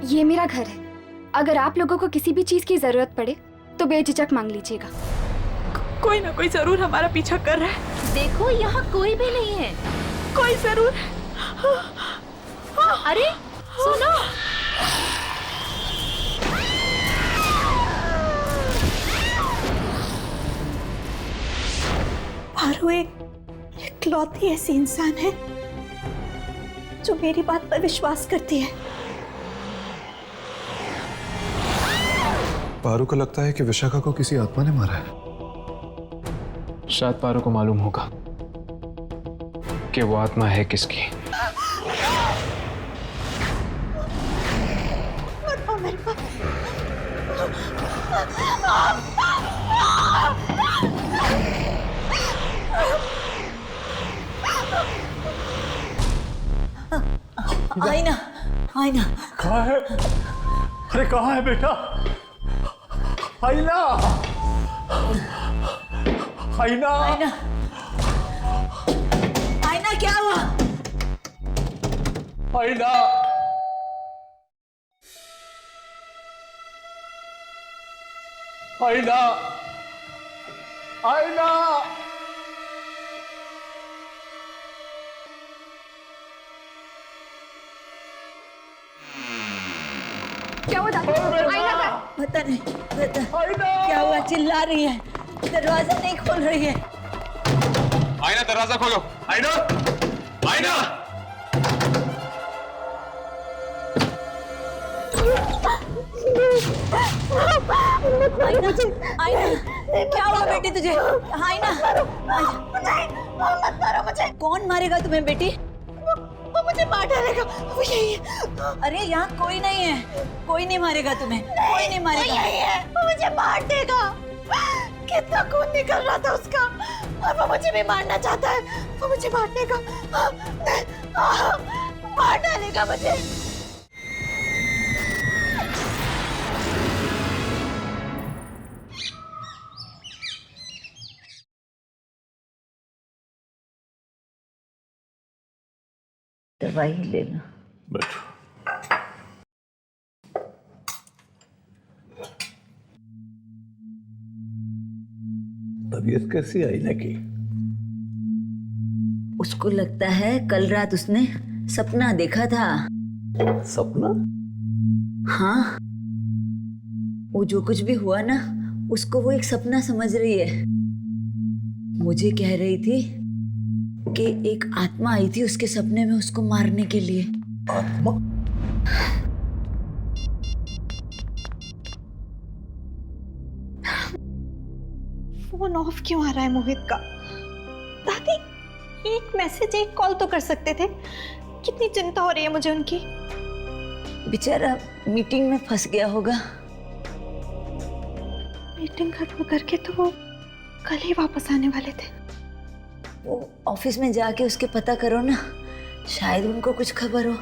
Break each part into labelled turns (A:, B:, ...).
A: ये मेरा घर है। अगर आप लोगों को किसी भी चीज की जरूरत पड़े तो बेझिझक मांग लीजिएगा।
B: कोई ना कोई जरूर हमारा पीछा कर रहा है।
C: देखो यहाँ कोई भी नहीं है।
B: कोई जरूर।
C: अरे सुनो,
B: पारू इकलौती ऐसी इंसान है जो मेरी बात पर विश्वास करती है।
D: पारू को लगता है कि विशाखा को किसी आत्मा ने मारा है।
E: शायद पारू को मालूम होगा कि वो आत्मा है किसकी।
B: आईना, आईना
F: कहाँ है? अरे कहाँ है बेटा? आईना, आईना,
B: आईना, आईना क्या हुआ?
F: आईना, आईना, आईना।
A: क्या हुआ दादी? आईना का?
B: पता नहीं, क्या हुआ? चिल्ला रही है, दरवाजा नहीं खोल रही है।
E: आईना दरवाजा खोलो।
F: आईना, आईना।
B: आईना, क्या हुआ बेटी तुझे? आईना, मत मारो मुझे। कौन मारेगा तुम्हें बेटी? वो मुझे मार डालेगा, वो यही है। अरे यहाँ कोई नहीं है, कोई नहीं मारेगा तुम्हें, कोई नहीं मारेगा। यही है, वो मुझे मार देगा। कितना खून निकल रहा था उसका, और वो मुझे भी मारना चाहता है। वो मुझे मार देगा, मार डालेगा मुझे। दवाई लेना।
F: बैठो। तबीयत कैसी आई ना की?
B: उसको लगता है कल रात उसने सपना देखा था।
F: सपना?
B: हाँ, वो जो कुछ भी हुआ ना, उसको वो एक सपना समझ रही है। मुझे कह रही थी कि एक आत्मा आई थी उसके सपने में उसको मारने के लिए।
F: आत्मा?
G: फोन ऑफ क्यों आ रहा है मोहित का? दादी, एक मैसेज, एक कॉल तो कर सकते थे। कितनी चिंता हो रही है मुझे उनकी।
B: बेचारा मीटिंग में फंस गया होगा।
G: मीटिंग खत्म करके तो वो कल ही वापस आने वाले थे।
B: वो ऑफिस में जाके उसके पता करो ना, शायद उनको कुछ खबर हो।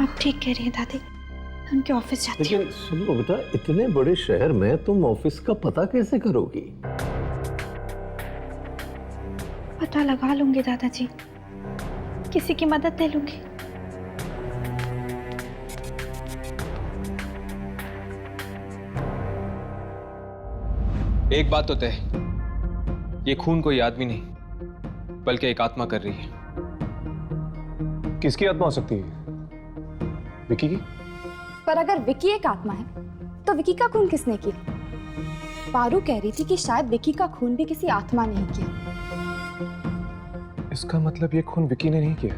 G: आप ठीक कह रही हैं दादी, उनके ऑफिस जाती हूँ।
F: लेकिन सुनो बेटा, इतने बड़े शहर में तुम ऑफिस का पता कैसे करोगी?
G: पता लगा लूंगी दादाजी, किसी की मदद ले लूंगी।
E: एक बात तो तय, ये खून कोई आदमी नहीं बल्कि एक आत्मा कर रही है।
D: किसकी आत्मा हो सकती है? विकी की?
A: पर अगर विकी एक आत्मा है तो विकी का खून किसने किया? पारू कह रही थी कि शायद विकी का खून भी किसी आत्मा ने ही किया।
D: इसका मतलब ये खून विकी ने नहीं किया।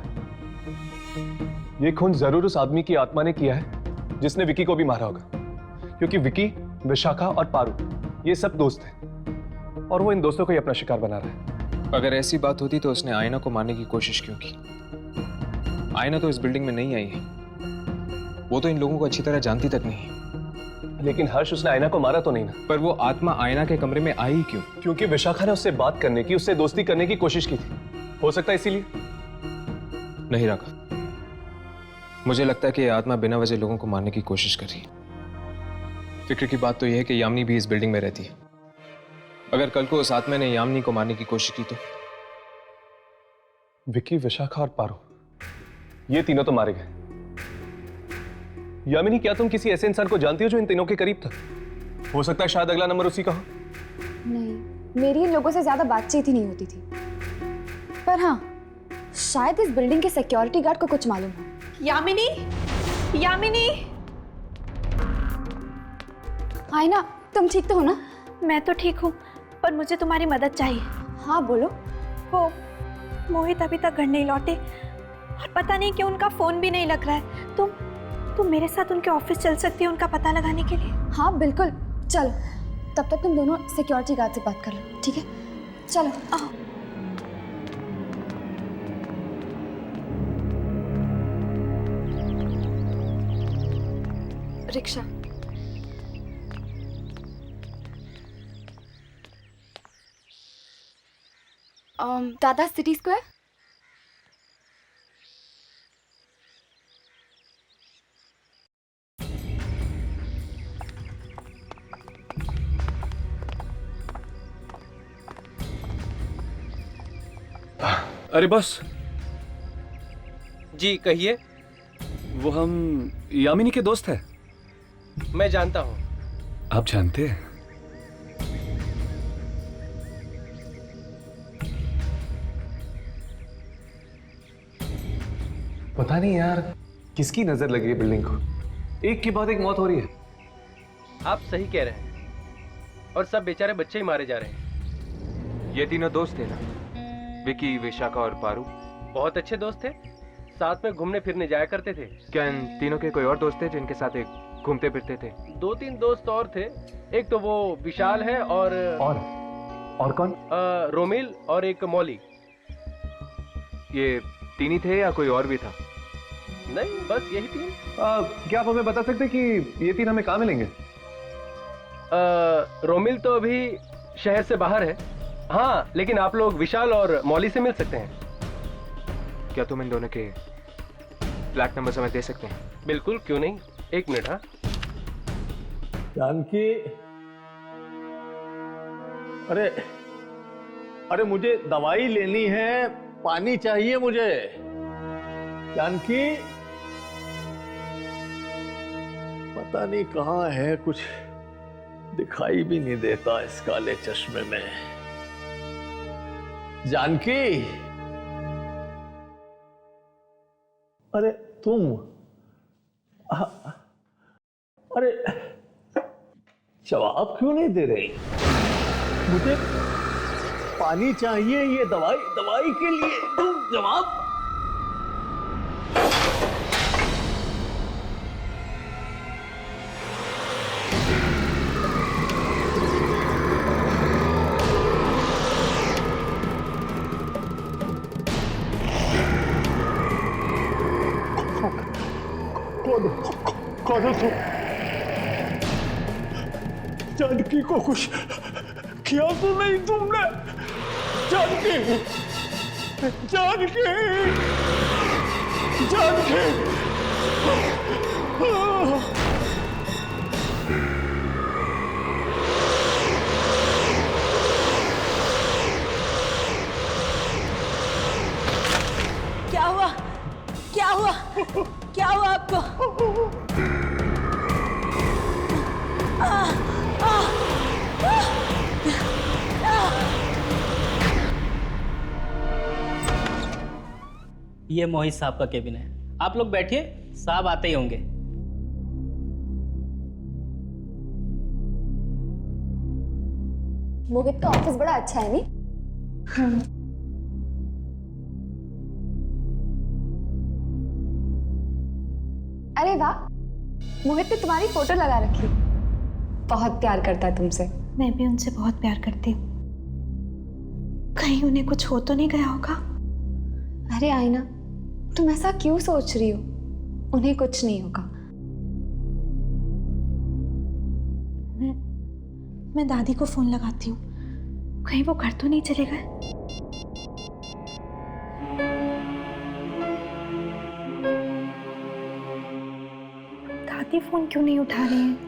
D: ये खून जरूर उस आदमी की आत्मा ने किया है जिसने विकी को भी मारा होगा, क्योंकि विकी, विशाखा और पारू ये सब दोस्त हैं और वो इन दोस्तों को ही अपना शिकार बना रहा है।
E: अगर ऐसी बात होती तो उसने आयना को मारने की कोशिश क्यों की? आयना तो इस बिल्डिंग में नहीं आई है, वो तो इन लोगों को अच्छी तरह जानती तक नहीं है।
D: लेकिन हर्ष, उसने आयना को मारा तो नहीं ना?
E: पर वो आत्मा आयना के कमरे में आई क्यों?
D: क्योंकि विशाखा ने उससे बात करने की, उससे दोस्ती करने की कोशिश की थी। हो सकता है इसीलिए।
E: नहीं राघव, मुझे लगता है कि ये आत्मा बिना वजह लोगों को मारने की कोशिश कर रही है। फिक्र की बात तो यह है कि यामिनी भी इस बिल्डिंग में रहती है। अगर कल को उस आत्मा ने यामिनी को मारने की कोशिश की तो?
D: विकी, विशाखा और पारू, ये तीनों तो मारे गए, यामिनी, क्या तुम किसी ऐसे इंसान को जानती हो जो इन तीनों के करीब था? हो सकता है शायद अगला नंबर उसी का हो।
A: नहीं, मेरी इन लोगों से ज्यादा बातचीत ही नहीं होती थी। पर हाँ, शायद इस बिल्डिंग के सिक्योरिटी गार्ड को कुछ मालूम हो।
G: यामिनी, यामिनी,
A: आईना, तुम ठीक तो हो ना?
G: मैं तो ठीक हूँ, पर मुझे तुम्हारी मदद चाहिए।
A: हाँ बोलो।
G: वो मोहित अभी तक घर नहीं लौटे और पता नहीं क्यों उनका फोन भी नहीं लग रहा है। तुम मेरे साथ उनके ऑफिस चल सकती हो उनका पता लगाने के लिए?
A: हाँ बिल्कुल, चलो। तब तक तुम दोनों सिक्योरिटी गार्ड से बात कर लो, ठीक है? चलो आओ। रिक्शा। दादा सिटी स्क्वायर।
H: अरे बॉस,
I: जी कहिए।
H: वो हम यामिनी के दोस्त हैं।
I: मैं जानता हूँ।
H: आप जानते हैं?
D: पता नहीं यार, किसकी नजर लगी है बिल्डिंग को। एक के बाद एक मौत हो रही है।
I: आप सही कह रहे हैं, और सब बेचारे बच्चे ही मारे जा रहे हैं।
E: ये तीनों दोस्त थे ना, विकी, विशाखा और पारू?
I: बहुत अच्छे दोस्त थे, साथ में घूमने फिरने जाया करते थे।
E: क्या इन तीनों के कोई और दोस्त थे जिनके साथ एक घूमते फिरते थे?
I: 2-3 दोस्त और थे। एक तो वो विशाल है
D: और कौन?
I: रोमिल और एक मौली।
E: ये तीन ही थे या कोई और भी था?
I: नहीं, बस यही 3।
D: क्या आप हमें बता सकते हैं कि ये 3 हमें कहाँ मिलेंगे?
I: रोमिल तो अभी शहर से बाहर है। हाँ, लेकिन आप लोग विशाल और मौली से मिल सकते हैं।
E: क्या तुम इन दोनों के फ्लैट नंबर हमें दे सकते हैं?
I: बिल्कुल, क्यों नहीं। 1 मिनट। हाँ
F: जानकी, अरे मुझे दवाई लेनी है, पानी चाहिए मुझे। जानकी, पता नहीं कहाँ है, कुछ दिखाई भी नहीं देता इस काले चश्मे में। जानकी, अरे तुम, अरे जवाब क्यों नहीं दे रही? मुझे पानी चाहिए, ये दवाई के लिए तुम जवाब। कौन हो तुम? जानकी को कुछ किया तो नहीं तुमने? जानकी, जानकी, जानकी,
B: क्या हुआ? क्या हुआ? क्या हुआ आपको?
J: ये मोहित साहब का केबिन है, आप लोग बैठिए, साहब आते ही होंगे।
A: मोहित का ऑफिस बड़ा अच्छा है नहीं? अरे वाह, मोहित ने तुम्हारी फोटो लगा रखी। बहुत प्यार करता है तुमसे।
G: मैं भी उनसे बहुत प्यार करती हूँ। कहीं उन्हें कुछ हो तो नहीं गया होगा?
A: अरे आईना, तुम ऐसा क्यों सोच रही हो? उन्हें कुछ नहीं होगा।
G: मैं दादी को फोन लगाती हूँ, कहीं वो घर तो नहीं चले गए? दादी फोन क्यों नहीं उठा रही हैं?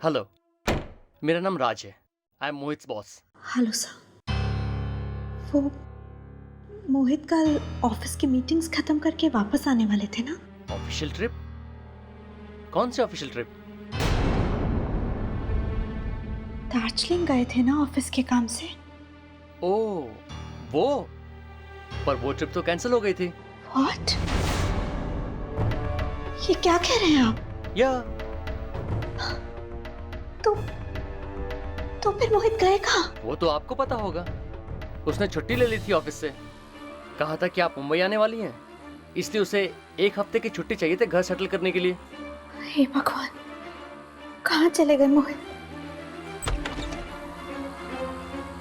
K: हेलो, मेरा नाम राज है। I am Mohit boss.
G: Hello sir. वो मोहित कल ऑफिस की मीटिंग्स खत्म करके वापस आने वाले थे ना?
K: Official trip? कौन सी ऑफिशियल ट्रिप?
G: दार्जिलिंग गए थे ना ऑफिस के काम से।
K: ओह, वो? पर वो ट्रिप तो कैंसिल हो गई थी।
G: व्हाट? ये क्या कह रहे हैं आप?
K: या
G: तो फिर मोहित गए कहाँ?
K: वो तो आपको पता होगा। उसने छुट्टी ले ली थी ऑफिस से। कहा था कि आप मुंबई आने वाली हैं, इसलिए उसे 1 हफ्ते की छुट्टी चाहिए थी घर सेटल करने के लिए।
G: हे भगवान, कहाँ चले गए मोहित?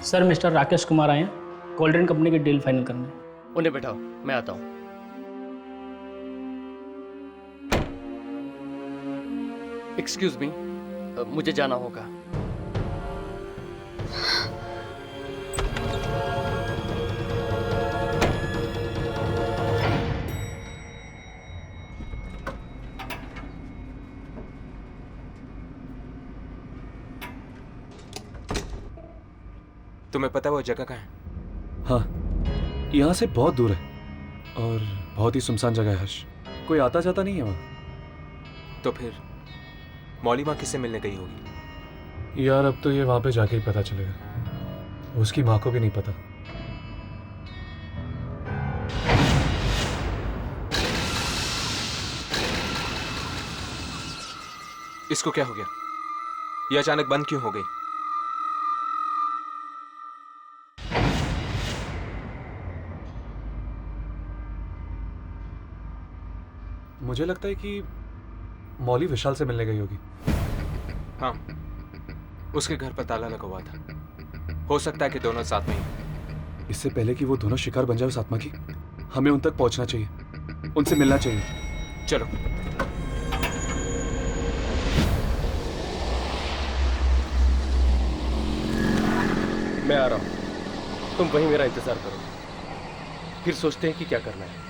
J: सर मिस्टर राकेश कुमार आए हैं कोल्ड ड्रिंक कंपनी की डील फाइनल करने।
K: उन्हें बैठाओ, मैं आता हूँ। एक्सक्यूज मी, मुझे जाना होगा।
E: तुम्हें पता है वो जगह कहाँ है?
H: हाँ, यहाँ से बहुत दूर है और बहुत ही सुनसान जगह है हर्ष। कोई आता जाता नहीं है वहाँ।
E: तो फिर मौली माँ किससे मिलने गई होगी?
H: यार अब तो ये वहाँ पे जाके ही पता चलेगा। उसकी माँ को भी नहीं पता।
E: इसको क्या हो गया? ये अचानक बंद क्यों हो गई?
H: मुझे लगता है कि मौली विशाल से मिलने गई होगी।
E: हाँ, उसके घर पर ताला लगा हुआ था। हो सकता है कि दोनों साथ में ही।
H: इससे पहले कि वो दोनों शिकार बन जाए उस आत्मा की, हमें उन तक पहुंचना चाहिए, उनसे मिलना चाहिए।
E: चलो।
I: मैं आ रहा हूं, तुम वहीं मेरा इंतजार करो, फिर सोचते हैं कि क्या करना है।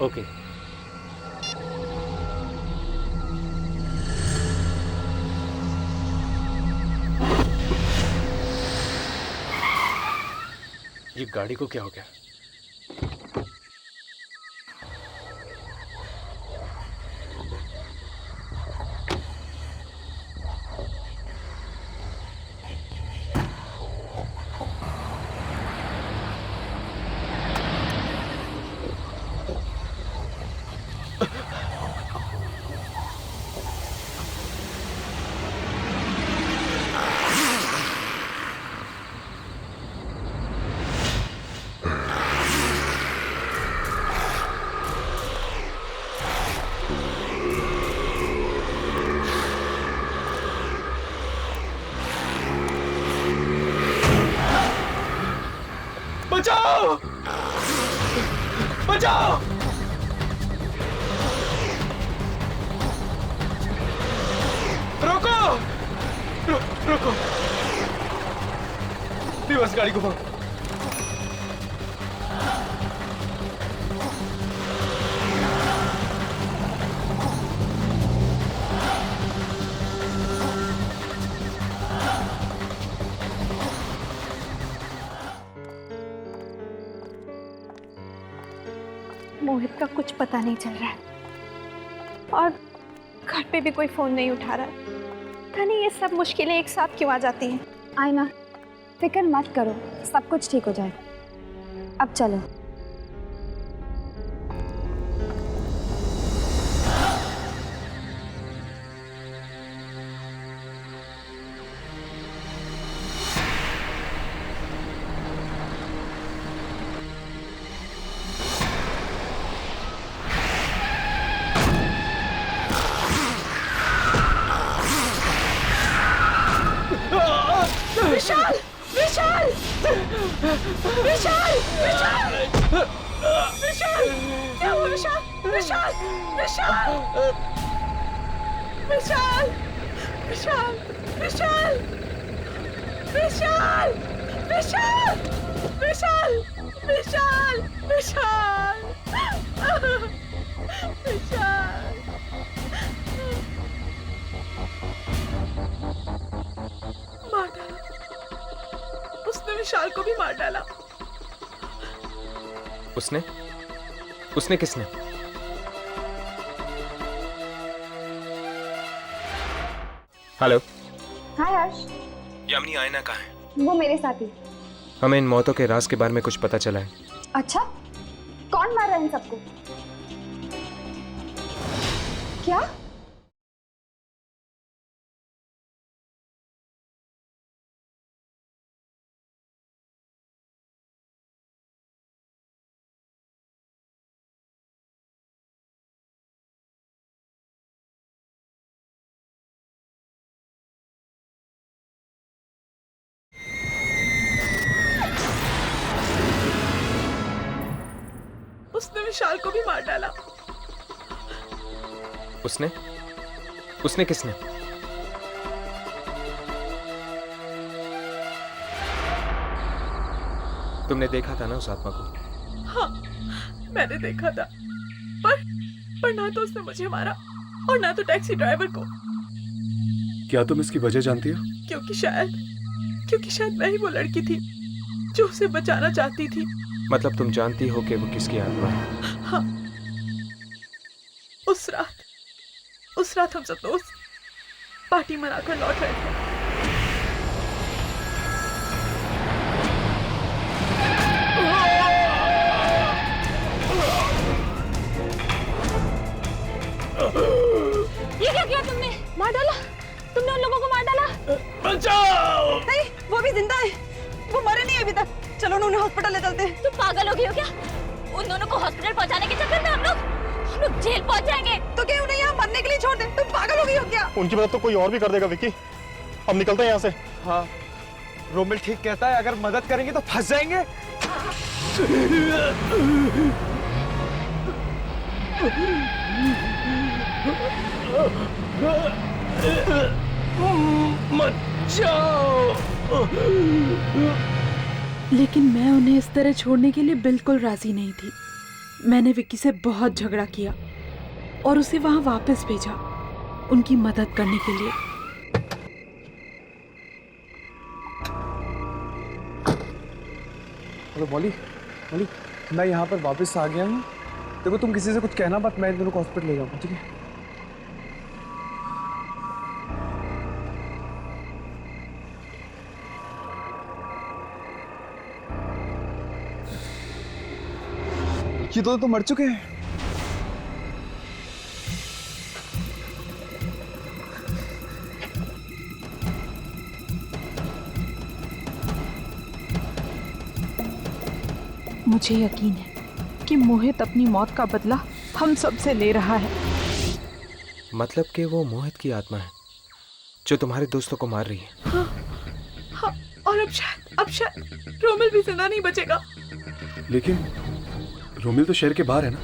I: ओके। ये गाड़ी को क्या हो गया?
F: बचाओ! बचाओ! रोको! रोको! रिवर्स गाड़ी घुमाओ।
G: मोहित का कुछ पता नहीं चल रहा है और घर पे भी कोई फोन नहीं उठा रहा है। पता नहीं ये सब मुश्किलें एक साथ क्यों आ जाती हैं।
A: आयना, फिक्र मत करो, सब कुछ ठीक हो जाएगा। अब चलो।
G: विशाल! विशाल! विशाल! विशाल! विशाल! क्या हुआ विशाल? विशाल! विशाल! विशाल! विशाल! विशाल! विशाल! विशाल! विशाल! विशाल! विशाल! विशाल!
L: विशाल को भी मार डाला।
E: उसने उसने किसने? हेलो।
A: हाय हर्ष।
E: यामिनी आयना कहाँ है?
A: वो मेरे साथ ही।
E: हमें इन मौतों के राज के बारे में कुछ पता चला है।
A: अच्छा, कौन मार रहा है इन सबको? क्या?
L: उसने विशाल को भी मार डाला।
E: उसने उसने किसने? तुमने देखा था ना उस आत्मा को?
L: हाँ, मैंने देखा था, पर ना तो उसने मुझे मारा और ना तो टैक्सी ड्राइवर को।
H: क्या तुम इसकी वजह जानती हो?
L: क्योंकि शायद मैं ही वो लड़की थी जो उसे बचाना चाहती थी।
E: मतलब तुम जानती हो कि वो किसकी आत्मा है?
L: हाँ, उस रात हम सब दोस्त पार्टी मनाकर लौट रहे थे।
G: ये क्या किया तुमने? मार डाला? तुमने उन लोगों को मार डाला?
L: बचाओ!
B: नहीं, वो भी जिंदा है, वो मरे नहीं अभी तक। चलो ना उन्हें हॉस्पिटल ले चलते हैं।
G: तुम पागल हो गई हो क्या? उन दोनों को हॉस्पिटल पहुंचाने के चक्कर में हम लोग जेल पहुंच जाएंगे।
B: तो क्या उन्हें यहाँ मरने के लिए छोड़ दें? तुम पागल हो गई हो क्या?
D: उनकी मदद तो कोई और भी कर देगा विकी। हम निकलते हैं यहाँ से।
M: हाँ, रोमिल ठीक कहता है, अगर मदद करेंगे तो फंस जाएंगे।
L: मत जाओ। लेकिन मैं उन्हें इस तरह छोड़ने के लिए बिल्कुल राजी नहीं थी। मैंने विक्की से बहुत झगड़ा किया और उसे वहां वापस भेजा उनकी मदद करने के लिए।
M: हेलो मॉली, मैं यहाँ पर वापस आ गया हूँ। देखो तुम किसी से कुछ कहना मत, मैं इन दोनों को हॉस्पिटल ले जाऊंगा, ठीक है? ये तो मर चुके हैं।
L: मुझे यकीन है कि मोहित अपनी मौत का बदला हम सब से ले रहा है।
E: मतलब कि वो मोहित की आत्मा है जो तुम्हारे दोस्तों को मार रही है।
L: हाँ, और अब शायद रोमिल भी जिंदा नहीं बचेगा।
H: लेकिन रोमिल तो शहर के बाहर है ना,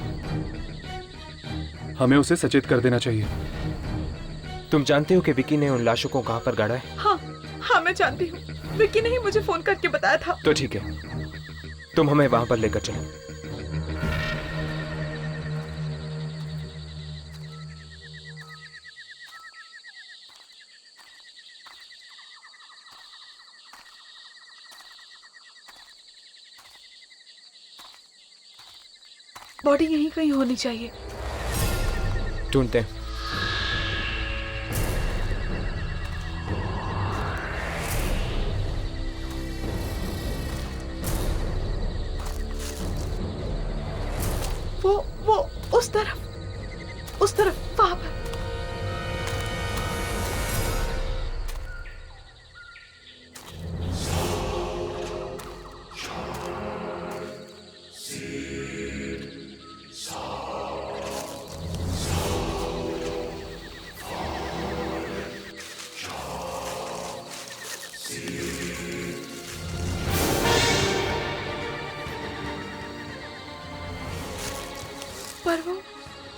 H: हमें उसे सचेत कर देना चाहिए।
E: तुम जानते हो कि विकी ने उन लाशों को कहां पर गाड़ा है?
L: हाँ, मैं जानती हूँ। विकी ने ही मुझे फोन करके बताया था।
E: तो ठीक है, तुम हमें वहां पर लेकर चलो।
L: बॉडी यहीं कहीं होनी चाहिए।
E: ढूंढते हैं।
L: वो उस तरफ वहां पर।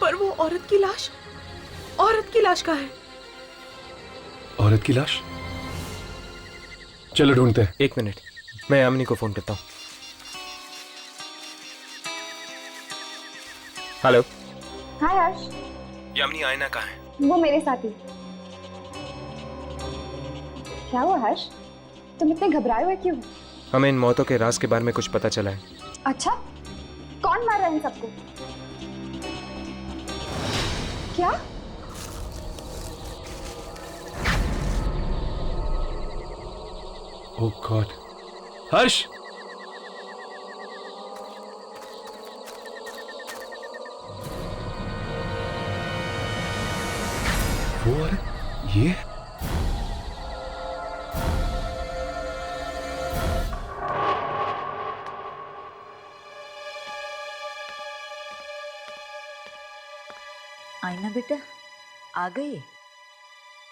L: पर वो औरत की लाश कहाँ है?
H: औरत की लाश? चलो ढूंढते हैं।
E: 1 मिनट, मैं यामिनी को फोन करता हूँ। हेलो।
A: हाय हर्ष।
E: यामिनी आयना कहाँ है?
A: वो मेरे साथ ही। क्या हुआ हर्ष, तुम इतने घबराए हुए क्यों?
E: हमें इन मौतों के राज के बारे में कुछ पता चला है।
A: अच्छा, कौन मार रहा है इन सबको? क्या?
H: ओह गॉड, हर्ष! वो ये
B: आईना बेटा, आ गई?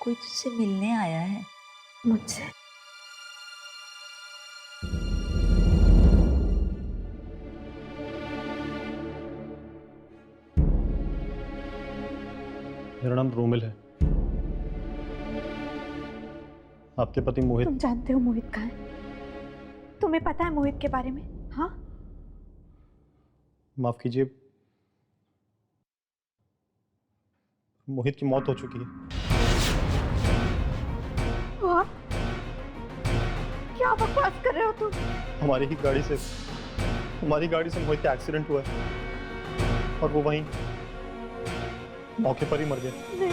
B: कोई तुझसे मिलने आया है
G: मुझसे?
F: मेरा नाम रोमिल है। आपके पति मोहित।
G: तुम जानते हो मोहित कहाँ है? तुम्हें पता है मोहित के बारे में? हाँ,
F: माफ कीजिए, मोहित की मौत हो चुकी है।
G: आप क्या बकवास कर रहे हो तुम?
F: हमारी गाड़ी से मोहित का एक्सीडेंट हुआ है और वो वहीं मौके पर ही मर गया।
G: नहीं,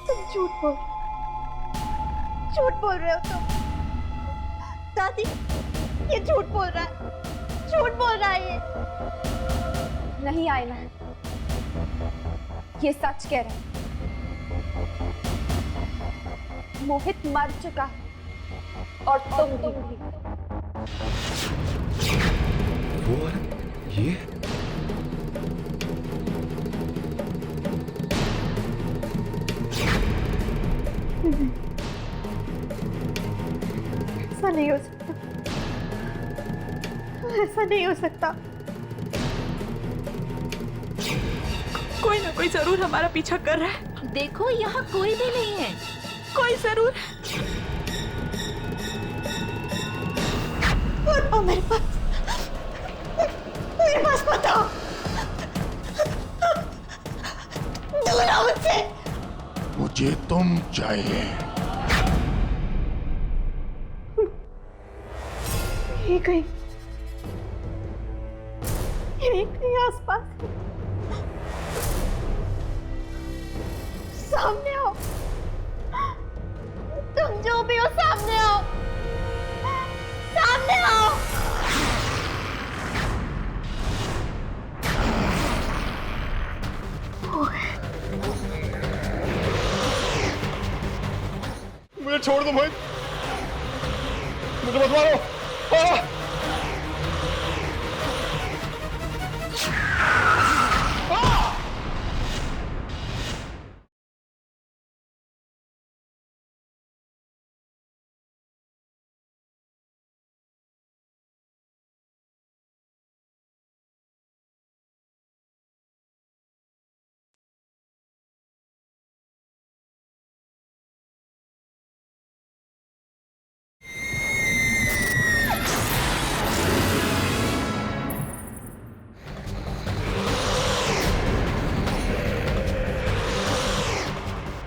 G: तुम झूठ बोल रहे हो तुम। दादी, ये झूठ बोल रहा है ये।
A: नहीं आईना, ये सच कह रहे हैं। मोहित मर चुका है और तुम भी।
H: वो ये
G: ऐसा नहीं हो सकता, ऐसा नहीं हो सकता। कोई ना कोई जरूर हमारा पीछा कर रहा है।
C: देखो यहाँ कोई भी नहीं है।
G: कोई जरूर बताओ, मेरे पास बताओ। दूर आओ मुझसे।
N: मुझे तुम चाहिए।
G: ये कहीं आसपास। सामने आओ, तुम जो भी हो सामने आओ, सामने आओ।
F: मुझे छोड़ दो मोहित, मुझे मत मारो।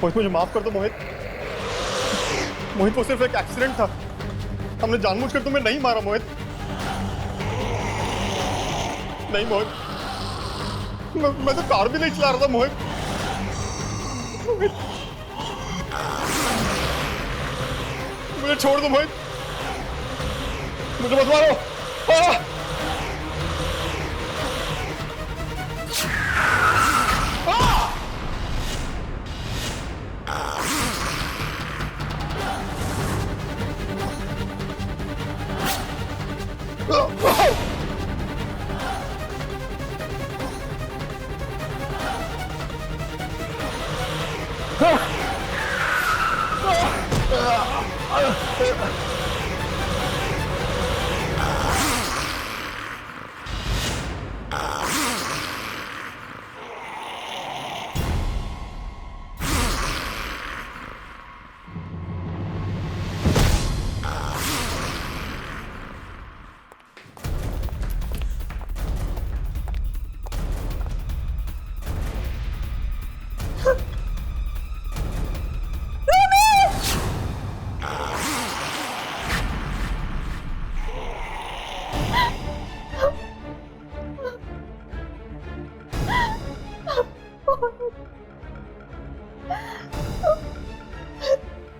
F: मोहित, मुझे माफ कर दो मोहित। मोहित, वो सिर्फ एक एक्सीडेंट था। हमने जानबूझकर तुम्हें नहीं मारा मोहित। नहीं मोहित, मैं तो कार भी नहीं चला रहा था मोहित। मुझे छोड़ दो मोहित, मुझे मत मारो।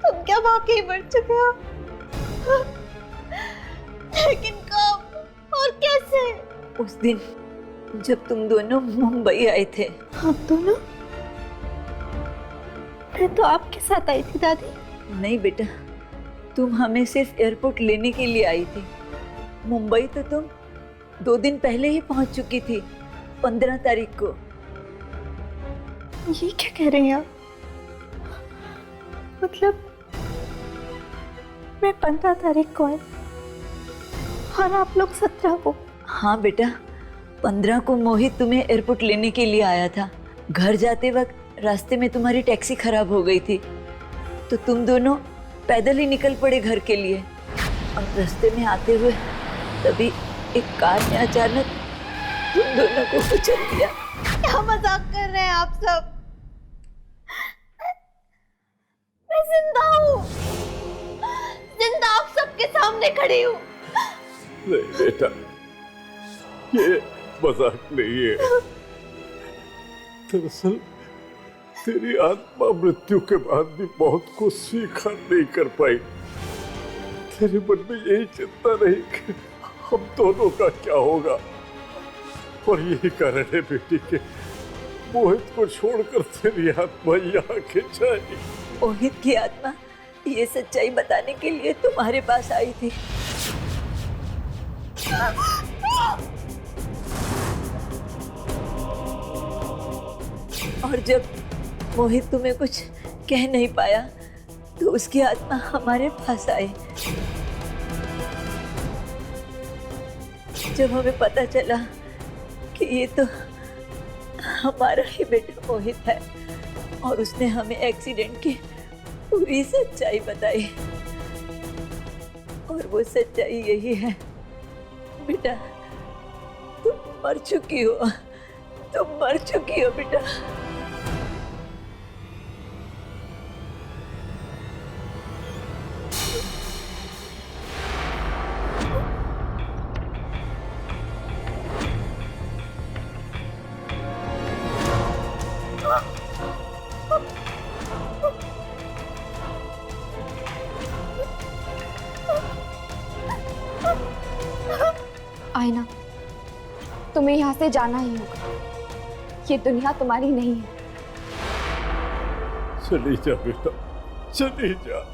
G: तुम क्या वाकई मर चुके हो? लेकिन कब और कैसे?
B: उस दिन जब तुम दोनों मुंबई आए थे।
G: हम दोनों? मैं तो आपके साथ आई थी दादी।
B: नहीं बेटा, तुम हमें सिर्फ एयरपोर्ट लेने के लिए आई थी। मुंबई तो तुम 2 दिन पहले ही पहुंच चुकी थी, 15 तारीख को।
G: ये क्या कह रही हैं आप? मतलब मैं 15 तारीख को आई और आप लोग 17 को?
B: हाँ बेटा, 15 को मोहित तुम्हें एयरपोर्ट लेने के लिए आया था। घर जाते वक्त रास्ते में तुम्हारी टैक्सी खराब हो गई थी, तो तुम दोनों पैदल ही निकल पड़े घर के लिए। और रास्ते में आते हुए तभी एक कार ने अचानक तुम दोनों को कुचल दिया।
G: क्या मजाक कर रहे हैं आप सब? मैं जिंदा हूँ, जिंदा आप सबके सामने खड़ी हूँ।
N: नहीं बेटा, ये मजाक नहीं है। दरअसल तेरी आत्मा मृत्यु के बाद भी बहुत कुछ स्वीकार नहीं कर पाई। तेरे मन में यही चिंता रही कि हम दोनों का क्या होगा, और यही कारण है बेटी के मोहित को छोड़कर तेरी आत्मा यहाँ खिंच आई।
B: मोहित की आत्मा ये सच्चाई बताने के लिए तुम्हारे पास आई थी। और जब मोहित तुम्हें कुछ कह नहीं पाया तो उसकी आत्मा हमारे पास आई। जब हमें पता चला कि ये तो हमारा ही बेटा मोहित है और उसने हमें एक्सीडेंट की पूरी सच्चाई बताई, और वो सच्चाई यही है बेटा, तुम मर चुकी हो, तुम मर चुकी हो बेटा।
A: आईना, तुम्हें यहाँ से जाना ही होगा। ये दुनिया तुम्हारी नहीं है।
N: चली जा बेटा, चली जा।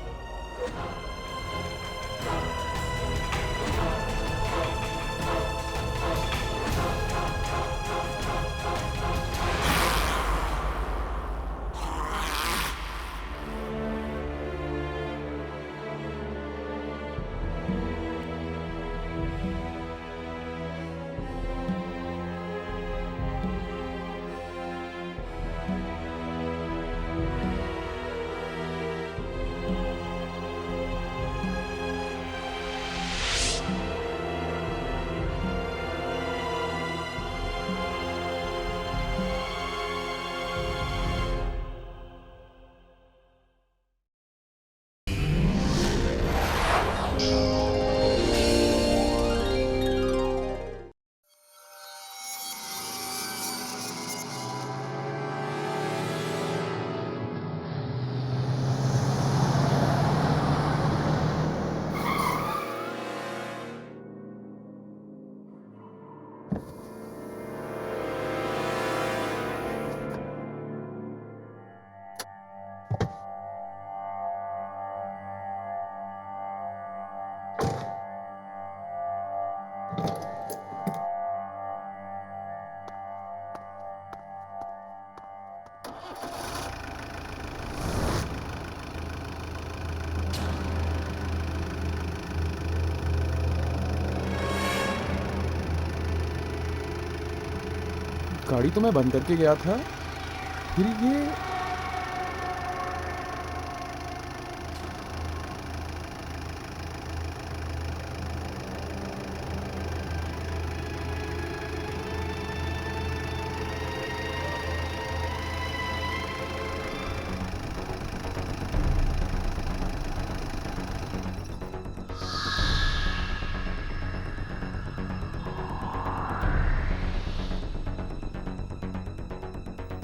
M: गाड़ी तो मैं बंद करके गया था, फिर ये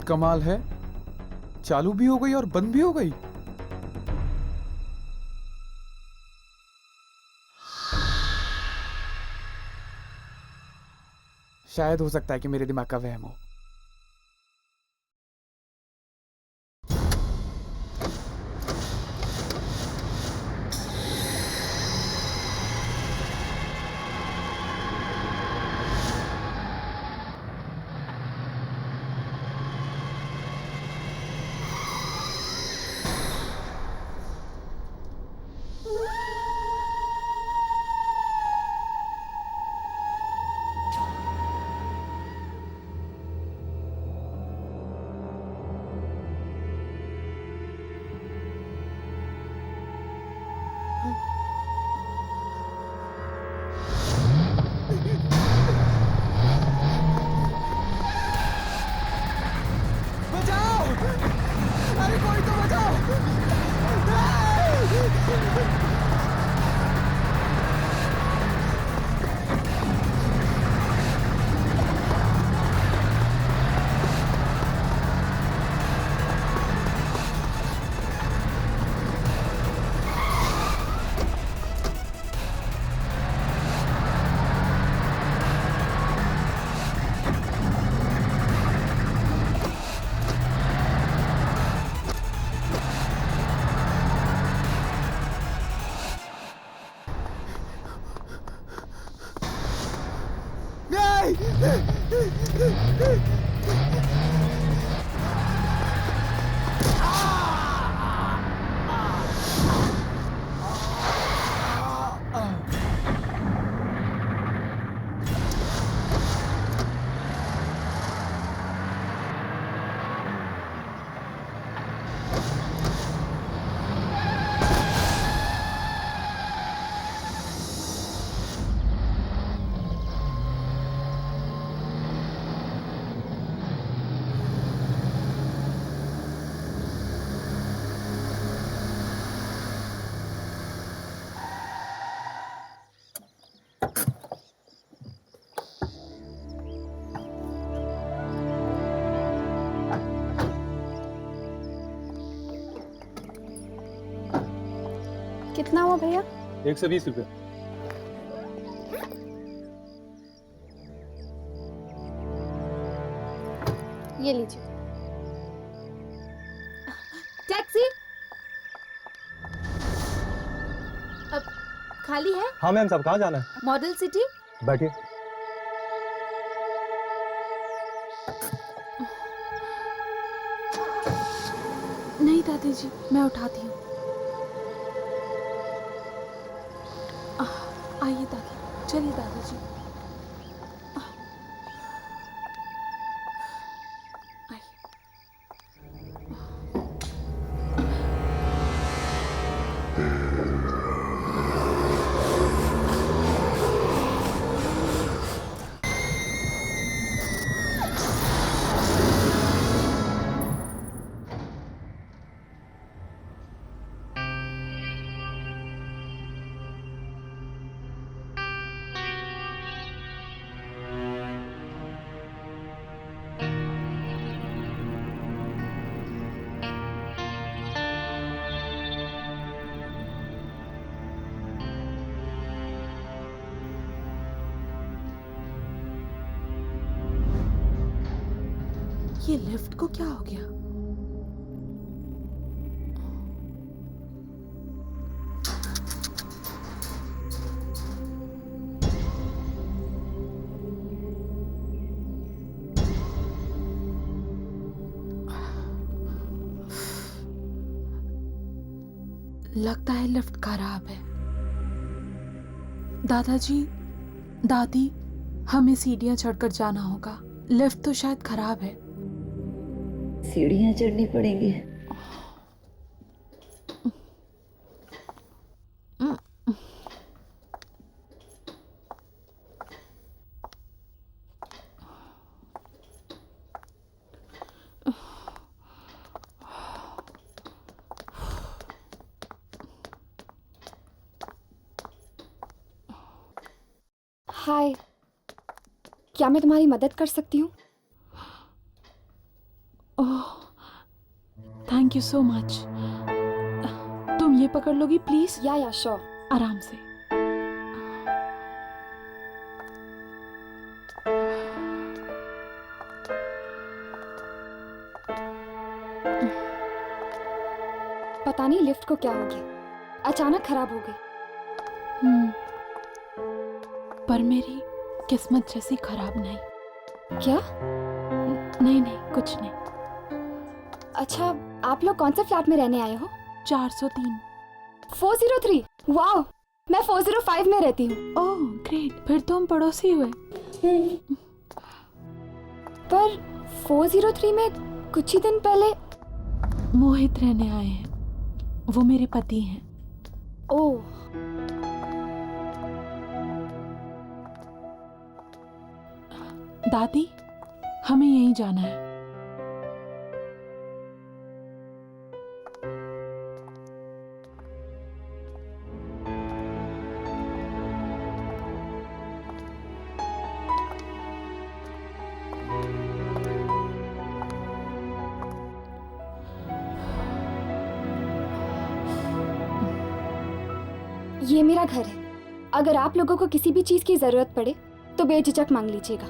M: कमाल है, चालू भी हो गई और बंद भी हो गई। शायद हो सकता है कि मेरे दिमाग का वहम हो।
A: कितना हुआ भैया?
D: 120 रुपये।
A: ये लीजिए। टैक्सी अब खाली है?
D: हाँ मैम साहब, कहाँ जाना है?
A: Model city.
D: बैठिए।
L: नहीं दादी जी, मैं उठाती हूँ। आइए दादी, चलिए दादाजी। ये लिफ्ट को क्या हो गया? लगता है लिफ्ट खराब है। दादाजी, दादी, हमें सीढ़ियां चढ़कर जाना होगा। लिफ्ट तो शायद खराब है।
B: सीढ़ियां चढ़नी पड़ेंगी।
A: हाय, क्या मैं तुम्हारी मदद कर सकती हूँ?
L: Thank you so much. तुम ये पकड़ लोगी प्लीज?
A: या श्योर।
L: आराम से।
A: पता नहीं लिफ्ट को क्या हो गया, अचानक खराब हो गई।
L: पर मेरी किस्मत जैसी खराब नहीं।
A: क्या?
L: नहीं नहीं, कुछ नहीं।
A: अच्छा, आप लोग कौन से फ्लैट में रहने आए हो?
L: 403।
A: 403? वाओ, मैं 405 में रहती हूँ।
L: ओह ग्रेट, फिर तो हम पड़ोसी हुए।
A: पर 403 में कुछ ही दिन पहले
L: मोहित रहने आए हैं, वो मेरे पति हैं।
A: ओह,
L: दादी हमें यहीं जाना है।
A: ये मेरा घर है। अगर आप लोगों को किसी भी चीज की जरूरत पड़े तो बेझिझक मांग लीजिएगा।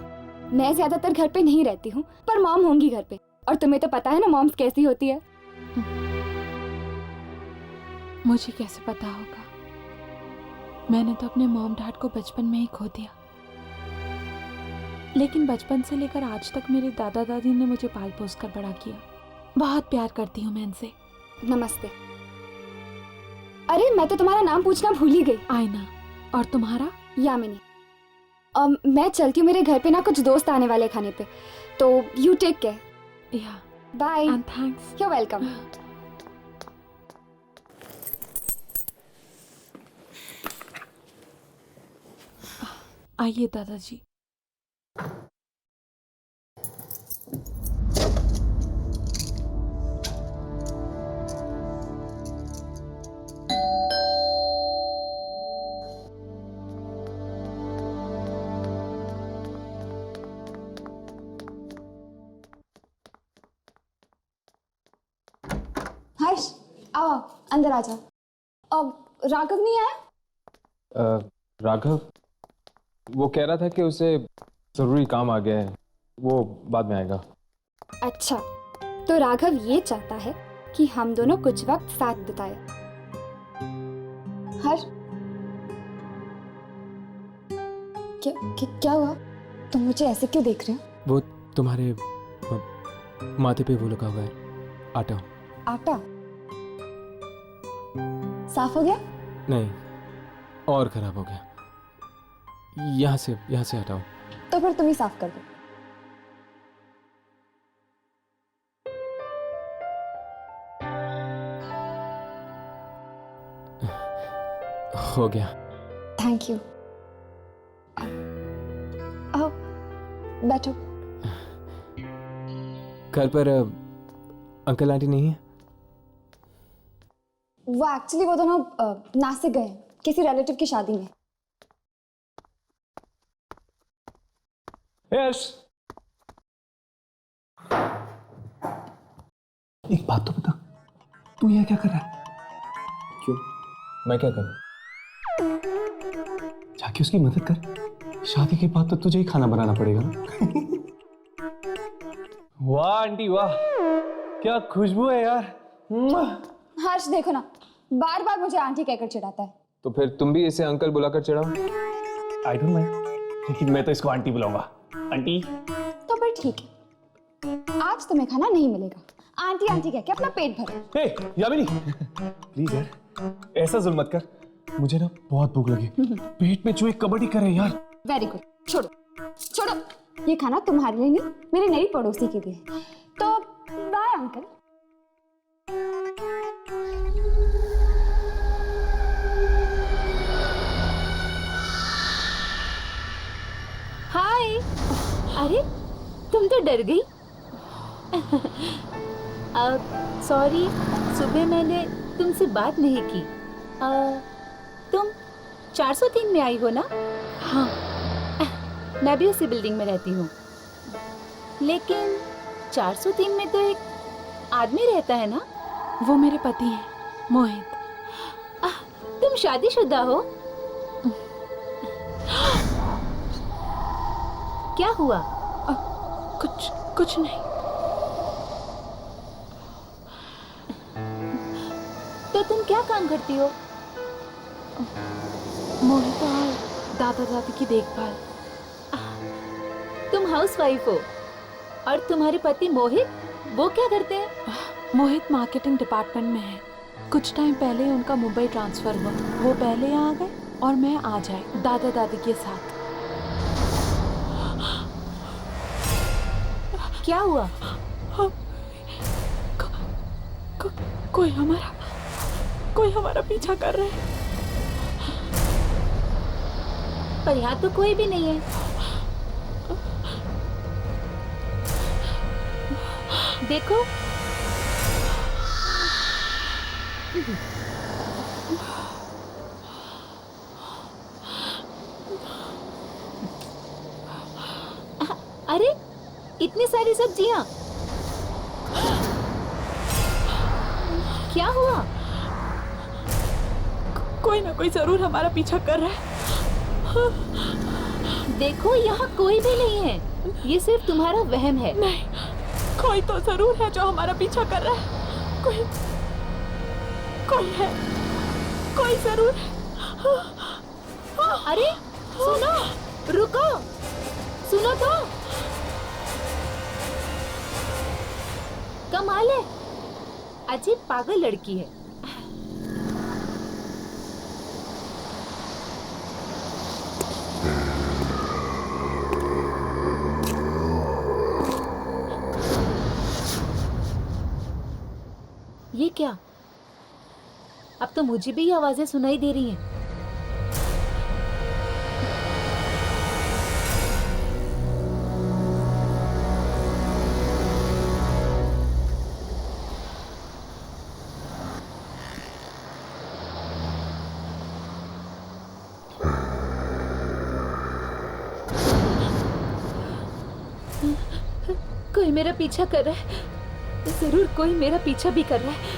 A: मैं ज्यादातर घर पे नहीं रहती हूँ, पर मॉम होंगी घर पे, और तुम्हें तो पता है ना मॉम्स कैसी होती है।
L: मुझे कैसे पता होगा? मैंने तो अपने मॉम डैड को बचपन में ही खो दिया, लेकिन बचपन से लेकर आज तक मेरे दादा दादी ने मुझे पाल पोस कर बड़ा किया। बहुत प्यार करती हूँ मैं इनसे।
A: नमस्ते। अरे मैं तो तुम्हारा नाम पूछना भूल ही गई।
L: आयना। और तुम्हारा?
A: यामिनी। मैं चलती हूँ, मेरे घर पे ना कुछ दोस्त आने वाले खाने पे, तो यू टेक केयर।
L: या
A: bye.
L: And thanks.
A: You are welcome.
L: आइए दादाजी।
A: हर्ष, आओ अंदर आ जाओ। अब राघव नहीं आया?
E: राघव वो कह रहा था कि उसे जरूरी काम आ गया है, वो बाद में आएगा।
A: अच्छा, तो राघव ये चाहता है कि हम दोनों कुछ वक्त साथ बिताए। हर्ष, क्या हुआ? तुम मुझे ऐसे क्यों देख रहे हो?
E: वो तुम्हारे माथे पे वो लगा हुआ है आटा।
A: आटा साफ हो गया?
E: नहीं, और खराब हो गया। यहाँ से हटाओ।
A: तो फिर तुम ही साफ कर दो।
E: हो गया।
A: Thank you. आओ बैठो।
E: घर पर अंकल आंटी नहीं है?
A: वो एक्चुअली वो दोनों नासिक गए किसी रिलेटिव की शादी में।
D: यश, एक बात तो बता, तू यहाँ क्या कर रहा है?
E: क्यों? मैं क्या करूं?
D: जाके उसकी मदद कर। शादी के बाद तो तुझे ही खाना बनाना पड़ेगा ना। वाह आंटी वाह, क्या खुशबू है यार।
A: हर्ष देखो ना, बार बार मुझे आंटी कहकर चिढ़ाता है।
E: तो फिर तुम भी इसे अंकल बुलाकर चिढ़ाओ।
D: आई डोंट माइंड, लेकिन मैं तो इसको आंटी बुलाऊंगा। आंटी।
A: तो फिर ठीक है, आज तुम्हें खाना नहीं मिलेगा। आंटी आंटी कह के अपना पेट भरो।
D: हे यामिनी, प्लीज यार ऐसा जुल्म मत कर, मुझे ना बहुत भूख लगी। पेट में चूहे कबड्डी कर रहे हैं यार।
A: वेरी गुड, छोड़ो छोड़ो, ये खाना तुम्हारे लिए नहीं, मेरी नई पड़ोसी के लिए। तो बाय अंकल।
C: हाय। अरे तुम तो डर गई। सॉरी, सुबह मैंने तुमसे बात नहीं की। तुम 403 में आई हो ना?
L: हाँ,
C: मैं भी उसी बिल्डिंग में रहती हूँ। लेकिन 403 में तो एक आदमी रहता है ना?
L: वो मेरे पति हैं, मोहित।
C: तुम शादीशुदा हो? क्या हुआ?
L: कुछ नहीं।
C: तो तुम क्या काम करती हो?
L: मोहित और दादा दादी की देखभाल।
C: तुम हाउसवाइफ हो और तुम्हारे पति मोहित, वो क्या करते हैं?
L: मोहित मार्केटिंग डिपार्टमेंट में है। कुछ टाइम पहले उनका मुंबई ट्रांसफर हुआ। वो पहले यहाँ आ गए और मैं आ जाए दादा दादी के साथ।
C: क्या हुआ?
L: कोई हमारा पीछा कर रहा है।
C: पर यहाँ तो कोई भी नहीं है। देखो, अरे इतनी सारी सब्जियां, क्या हुआ?
L: कोई ना कोई जरूर हमारा पीछा कर रहा है।
C: देखो, यहाँ कोई भी नहीं है। ये सिर्फ तुम्हारा वहम है।
L: नहीं, कोई तो जरूर है जो हमारा पीछा कर रहा है। कोई है, कोई जरूर है।
C: अरे सुनो, रुको, सुनो तो। कमाल है, अजीब पागल लड़की है। ये क्या? अब तो मुझे भी ये आवाजें सुनाई दे रही हैं। कोई मेरा पीछा कर रहा है। जरूर कोई मेरा पीछा भी कर रहा है।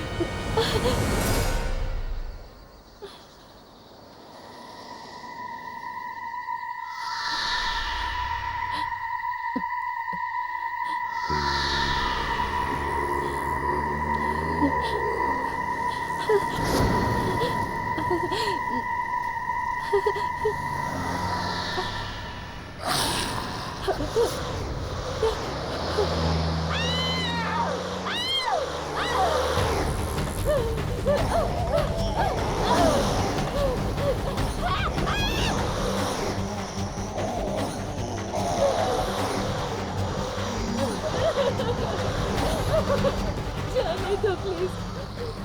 C: जाने दो प्लीज,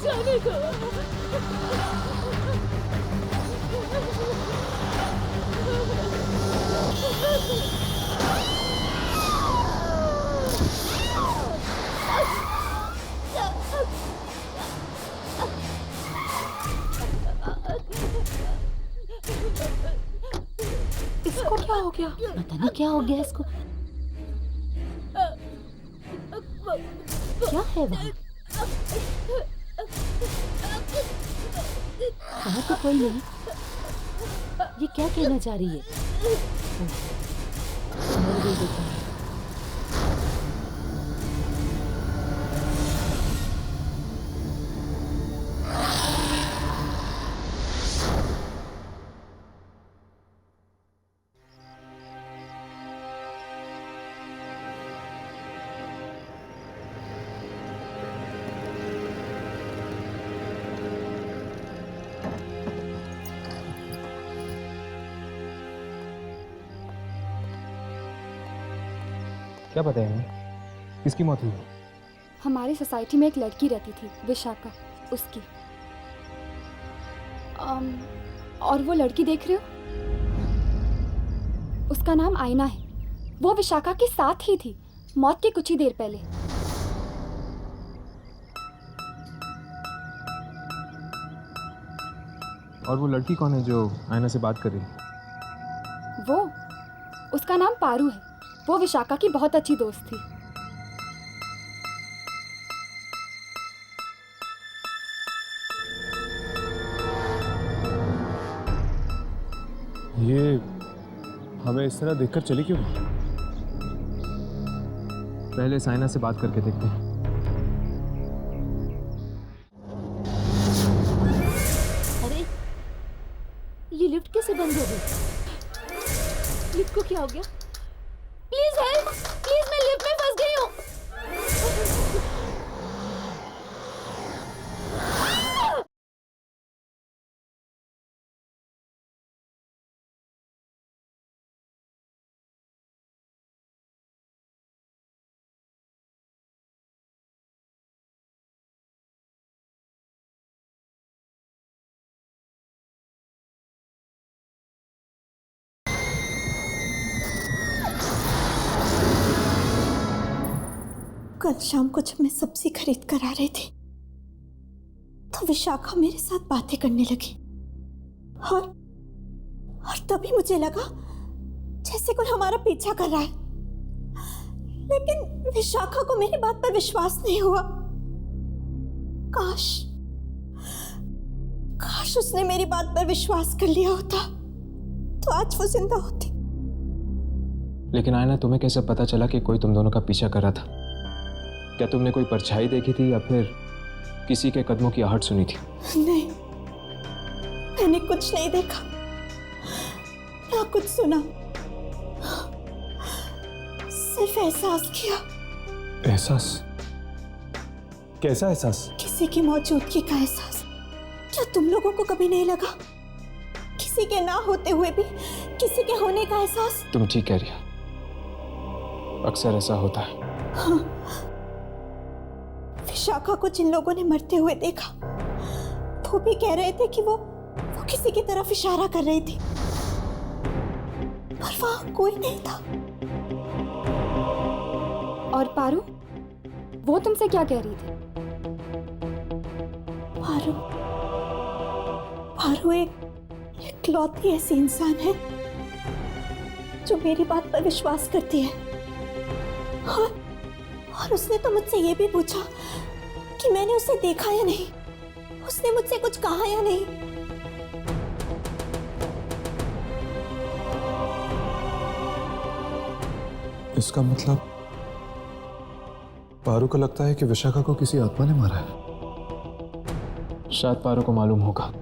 C: जाने दो।
L: इसको क्या हो गया?
C: पता नहीं क्या हो गया इसको। क्या है वहाँ? वहाँ तो कोई नहीं। ये क्या कहना चाह रही है? मर गई बेचारी।
E: क्या पता है? किसकी मौत हुई?
A: हमारी सोसाइटी में एक लड़की रहती थी, विशाखा, उसकी। और वो लड़की देख रहे हो, उसका नाम आईना है। वो विशाखा के साथ ही थी मौत के कुछ ही देर पहले।
E: और वो लड़की कौन है जो आईना से बात कर रही है?
A: वो, उसका नाम पारू है। वो विशाखा की बहुत अच्छी दोस्त थी।
D: ये हमें इस तरह देखकर चली क्यों?
E: पहले साइना से बात करके देखते हैं।
C: अरे ये लिफ्ट कैसे बंद हो गई? लिफ्ट को क्या हो गया? प्लीज हेल्प, प्लीज, मैं लिफ्ट में फंस गई हूँ।
G: कल शाम को जब मैं सब्जी खरीद कर आ रही थी तो विशाखा मेरे साथ बातें करने लगी और तभी मुझे लगा जैसे कोई हमारा पीछा कर रहा है, लेकिन विशाखा को मेरी बात पर विश्वास नहीं हुआ। काश उसने मेरी बात पर विश्वास कर लिया होता तो आज वो जिंदा होती।
E: लेकिन आयना, तुम्हें कैसे पता चला कि कोई तुम दोनों का पीछा कर रहा था? क्या तुमने कोई परछाई देखी थी या फिर किसी के कदमों की आहट सुनी थी?
G: नहीं, मैंने कुछ नहीं देखा ना कुछ सुना, सिर्फ एहसास किया।
D: एहसास? कैसा एहसास?
G: किसी की मौजूदगी का एहसास। क्या तुम लोगों को कभी नहीं लगा किसी के ना होते हुए भी किसी के होने का एहसास?
E: तुम ठीक कह रही हो, अक्सर ऐसा होता है।
G: हाँ, विशाखा को जिन लोगों ने मरते हुए देखा वो भी कह रहे थे कि वो किसी की तरफ इशारा कर रही थी, पर वहां कोई नहीं था।
A: और पारू, वो तुमसे क्या कह रही थी?
G: पारू एक इकलौती ऐसी इंसान है जो मेरी बात पर विश्वास करती है, और उसने तो मुझसे ये भी पूछा कि मैंने उसे देखा या नहीं, उसने मुझसे कुछ कहा या नहीं।
D: इसका मतलब पारू को लगता है कि विशाखा को किसी आत्मा ने मारा है।
E: शायद पारू को मालूम होगा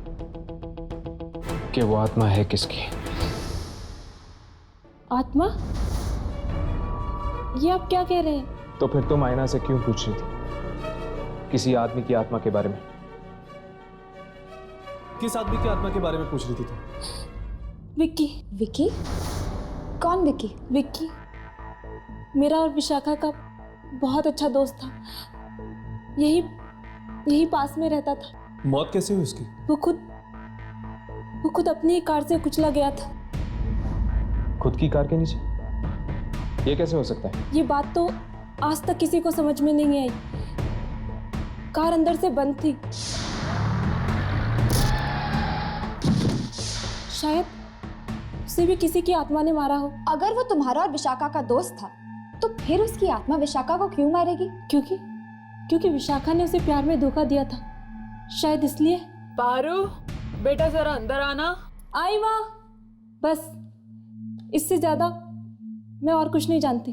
E: कि वो आत्मा है किसकी।
C: आत्मा? ये आप क्या कह रहे हैं?
E: तो फिर तुम आयना से क्यों पूछ रही थी किसी आदमी की आत्मा के बारे में?
D: किस आदमी की आत्मा के बारे में पूछ रही थी तुम?
C: विक्की।
A: विक्की? कौन विक्की?
C: विक्की मेरा और विशाखा का बहुत अच्छा दोस्त था, यही पास में रहता था।
D: मौत कैसे हुई उसकी?
C: वो खुद अपनी ही कार से कुचला गया था।
E: खुद की कार के नीचे? ये कैसे हो सकता है? ये बात तो आज तक किसी को समझ में नहीं आई। कार अंदर से बंद थी। शायद उसे भी किसी की आत्मा ने मारा हो।
A: अगर वो तुम्हारा और विशाखा का दोस्त था तो फिर उसकी आत्मा विशाखा को क्यों मारेगी?
C: क्योंकि विशाखा ने उसे प्यार में धोखा दिया था, शायद इसलिए।
L: पारू, बेटा जरा अंदर आना।
C: आई माँ। बस इससे ज्यादा मैं और कुछ नहीं जानती।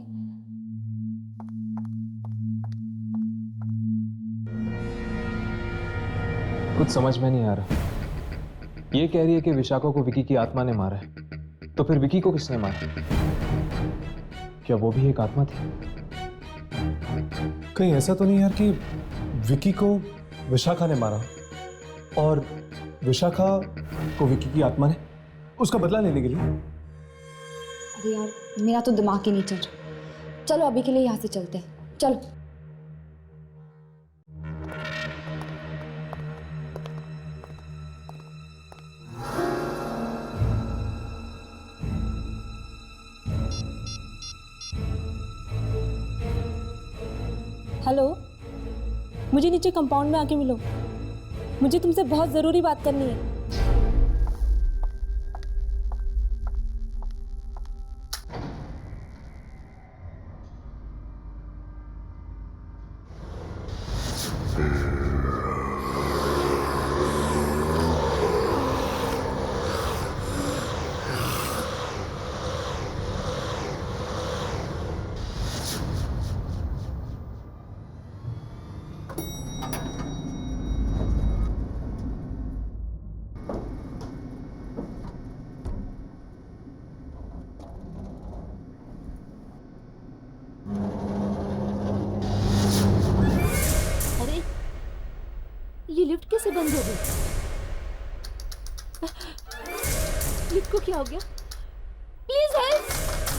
E: कुछ समझ में नहीं आ रहा। ये कह रही है कि विशाखा को विकी की आत्मा ने मारा है, तो फिर विकी को किसने मारा? क्या वो भी एक आत्मा थी?
D: कहीं ऐसा तो नहीं यार कि विकी को विशाखा ने मारा और विशाखा को विकी की आत्मा ने उसका बदला लेने के लिए?
A: अरे यार, मेरा तो दिमाग ही नहीं चल रहा। चलो अभी के लिए यहाँ से चलते हैं, चलो।
C: हेलो, मुझे नीचे कंपाउंड में आके मिलो। मुझे तुमसे बहुत ज़रूरी बात करनी है। बंद हो गई। लिफ्ट को क्या हो गया? प्लीज हेल्प,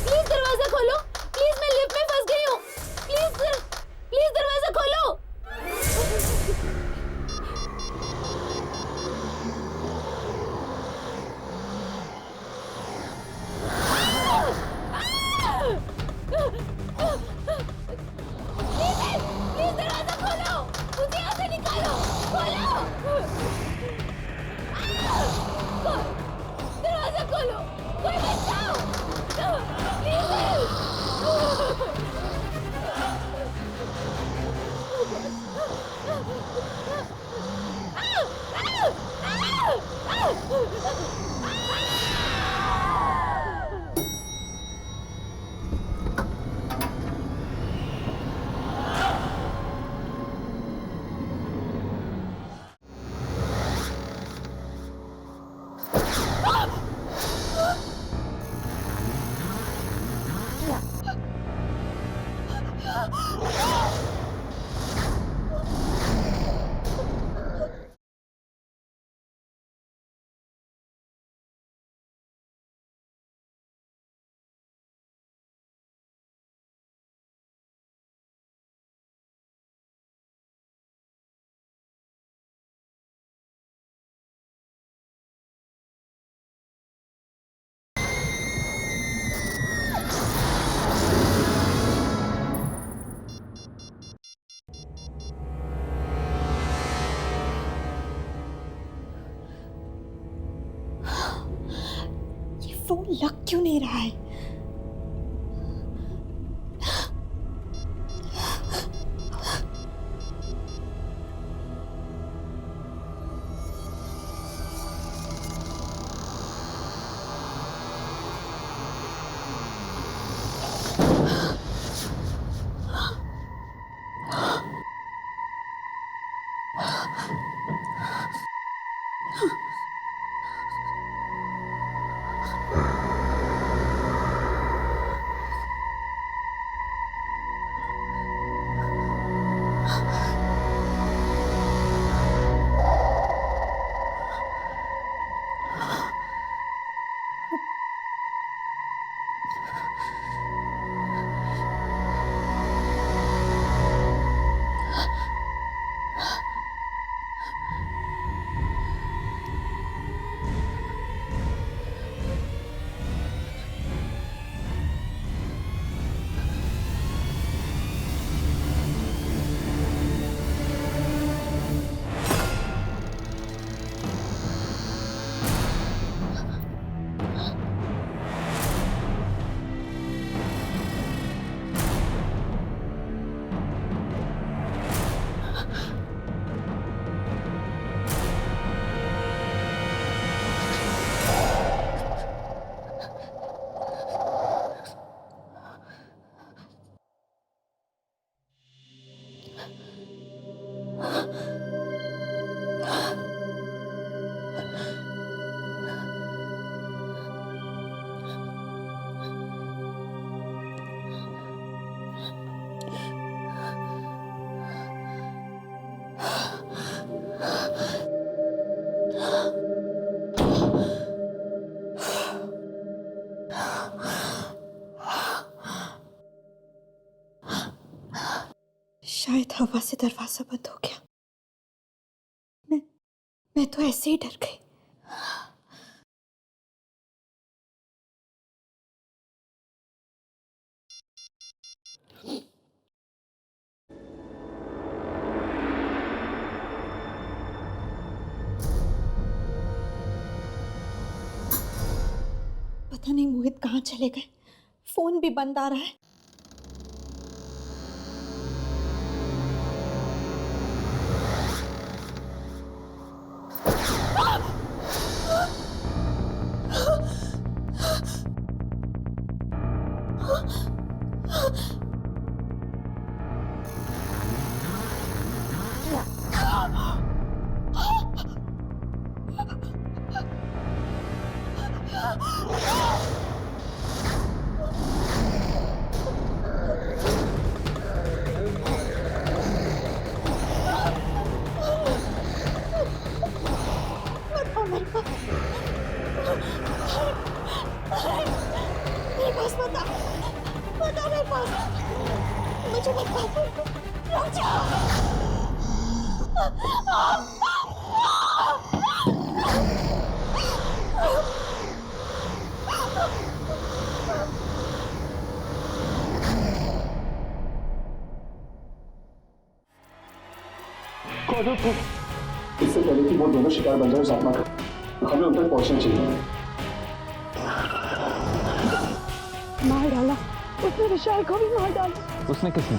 C: प्लीज दरवाजा खोलो, प्लीज मैं लिफ्ट में फंस गई हूँ, प्लीज दरवाजा खोलो। प्लीज दरवाजा खोलो, मुझे यहाँ से निकालो, खोलो। दरवाजा खोलो, कोई बचाओ, प्लीज हेल्प।
G: फोन लग क्यों नहीं रहा है? शायद हवा से दरवाजा बंद हो गया। मैं तो ऐसे ही डर गई। पता नहीं मोहित कहाँ चले गए। फोन भी बंद आ रहा है। मुझे बर्बाद मत करो, रुक जाओ।
D: इससे पहले कि वो दोनों शिकार बन जाए उस आत्मा का, हमें उन तक पहुंचना चाहिए।
G: मार डाला उसने, विशाल को भी मार डाला।
M: उसने किसने?